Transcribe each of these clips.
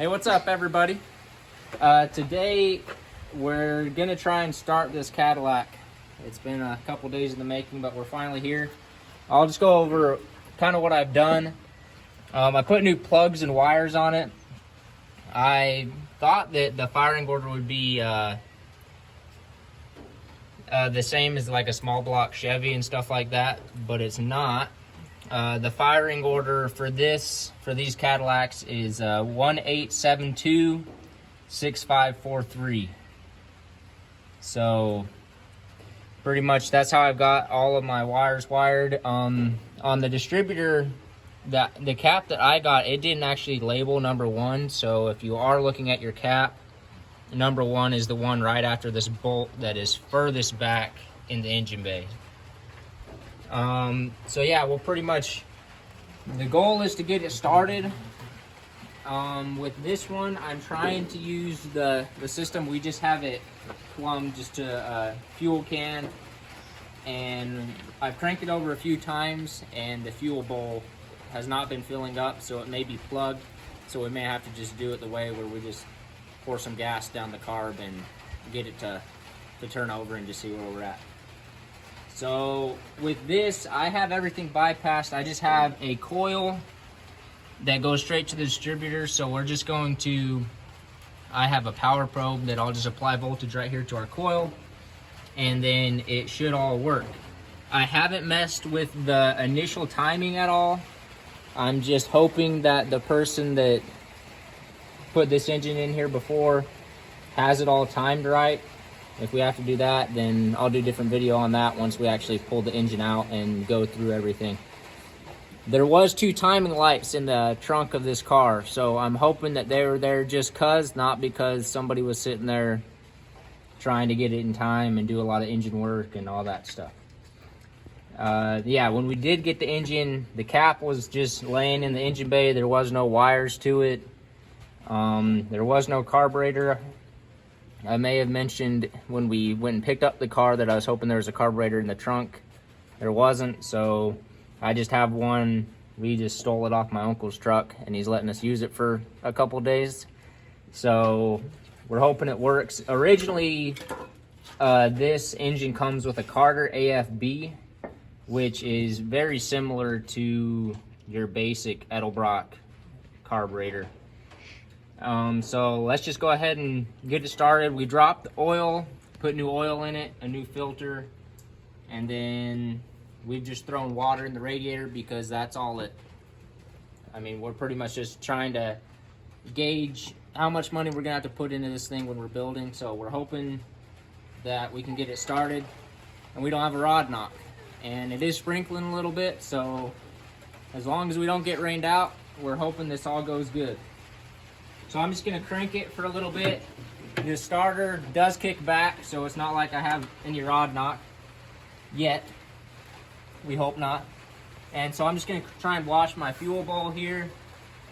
Hey, what's up, everybody? Today we're gonna try and start this Cadillac. It's been a couple days in the making, but we're finally here. I'll just go over kind of what I've done. I put new plugs and wires on it. I thought that the firing order would be the same as like a small block Chevy and stuff like that, but it's not. The firing order for these Cadillacs is 18726543. So pretty much that's how I've got all of my wires wired. On the distributor, the cap that I got, it didn't actually label number 1. So if you are looking at your cap, number 1 is the one right after this bolt that is furthest back in the engine bay. So yeah, well, pretty much the goal is to get it started. With this one, I'm trying to use the system. We just have it plumbed just to a fuel can, and I've cranked it over a few times, and the fuel bowl has not been filling up, so it may be plugged. So we may have to just do it the way where we just pour some gas down the carb and get it to turn over and just see where we're at. So with this, I have everything bypassed. I just have a coil that goes straight to the distributor. So we're just going to, I have a power probe that I'll just apply voltage right here to our coil, and then it should all work. I haven't messed with the initial timing at all. I'm just hoping that the person that put this engine in here before has it all timed right. If we have to do that, then I'll do a different video on that once we actually pull the engine out and go through everything. There was 2 timing lights in the trunk of this car, so I'm hoping that they were there just cause, not because somebody was sitting there trying to get it in time and do a lot of engine work and all that stuff. Yeah, when we did get the engine, the cap was just laying in the engine bay. There was no wires to it. There was no carburetor. I may have mentioned when we went and picked up the car that I was hoping there was a carburetor in the trunk. There wasn't, so I just have one. We just stole it off my uncle's truck, and he's letting us use it for a couple days. So we're hoping it works. Originally, this engine comes with a Carter AFB, which is very similar to your basic Edelbrock carburetor. So let's just go ahead and get it started. We dropped the oil, put new oil in it, a new filter, and then we've just thrown water in the radiator because that's all it, I mean, we're pretty much just trying to gauge how much money we're gonna have to put into this thing when we're building. So we're hoping that we can get it started, and we don't have a rod knock, and it is sprinkling a little bit. So as long as we don't get rained out, we're hoping this all goes good. So I'm just gonna crank it for a little bit. The starter does kick back, so it's not like I have any rod knock yet. We hope not. And so I'm just gonna try and wash my fuel bowl here,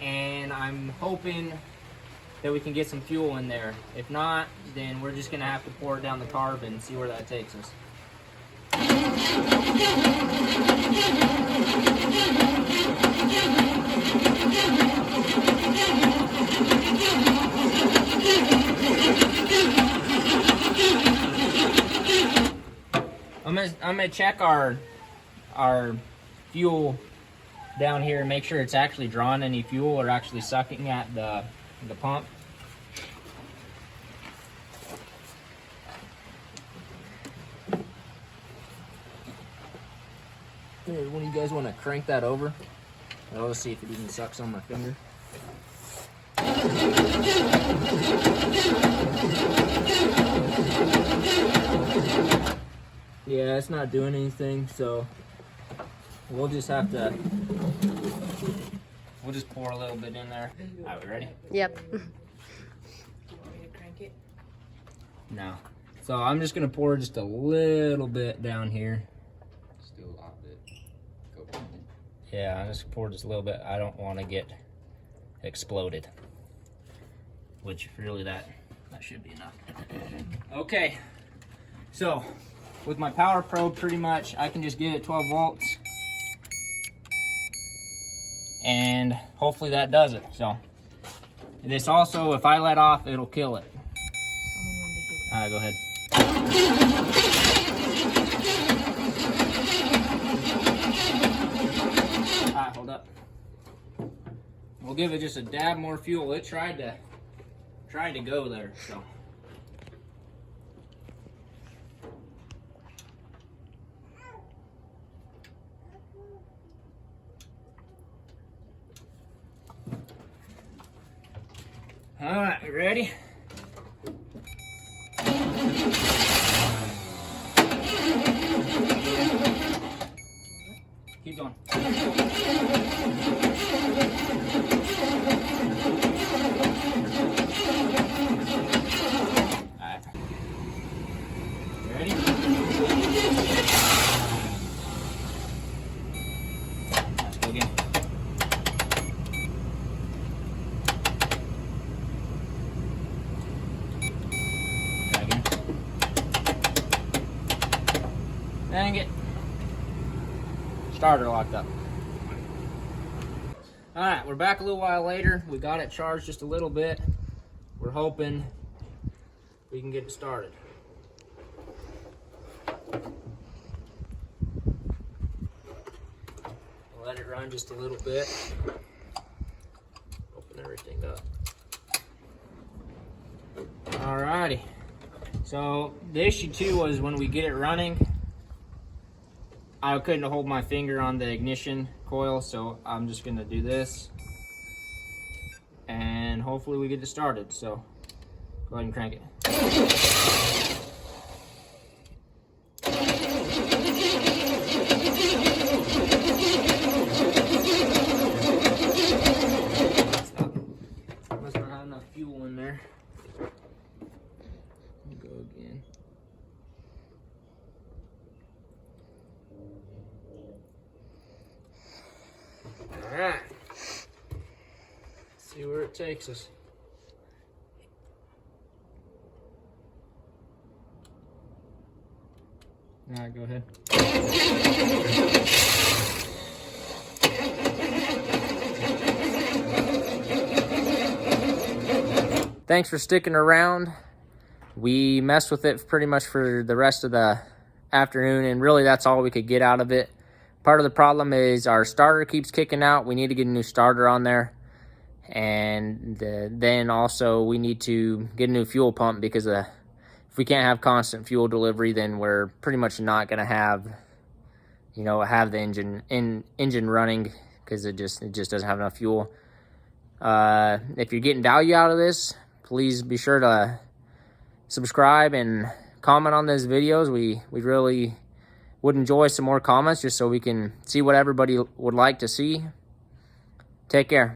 and I'm hoping that we can get some fuel in there. If not, then we're just gonna have to pour it down the carb and see where that takes us. I'm gonna check our fuel down here and make sure it's actually drawing any fuel or actually sucking at the pump. Hey, one of you guys want to crank that over? Let's see if it even sucks on my finger. Yeah, it's not doing anything, so we'll just have to, we'll just pour a little bit in there. Are we ready? Yep. You want me to crank it? No. So I'm just gonna pour just a little bit down here. Still a lot bit. Go for it. Yeah, I just pour just a little bit. I don't want to get exploded. Which really that should be enough. Okay. So with my power probe, pretty much I can just get it 12 volts, and hopefully that does it. So And this also, if I let off, it'll kill it. Tell me when to do that. All right, go ahead. All right, hold up. We'll give it just a dab more fuel. It tried to go there, so. All right, you ready? Keep going. Alright. Ready? Let's go again. Try again. Dang it. Starter locked up. All right, we're back a little while later. We got it charged just a little bit. We're hoping we can get it started. Let it run just a little bit. Open everything up. All righty. So the issue too was when we get it running, I couldn't hold my finger on the ignition coil, so I'm just gonna do this and hopefully we get it started. So go ahead and crank it. Stop. Must not have enough fuel in there. Go again. All right, see where it takes us. All right, go ahead. Thanks for sticking around. We messed with it pretty much for the rest of the afternoon, and really that's all we could get out of it. Part of the problem is our starter keeps kicking out. We need to get a new starter on there. And then also we need to get a new fuel pump because if we can't have constant fuel delivery, then we're pretty much not going to have, have the engine running because it just doesn't have enough fuel. If you're getting value out of this, please be sure to subscribe and comment on those videos. We really would enjoy some more comments just so we can see what everybody would like to see. Take care.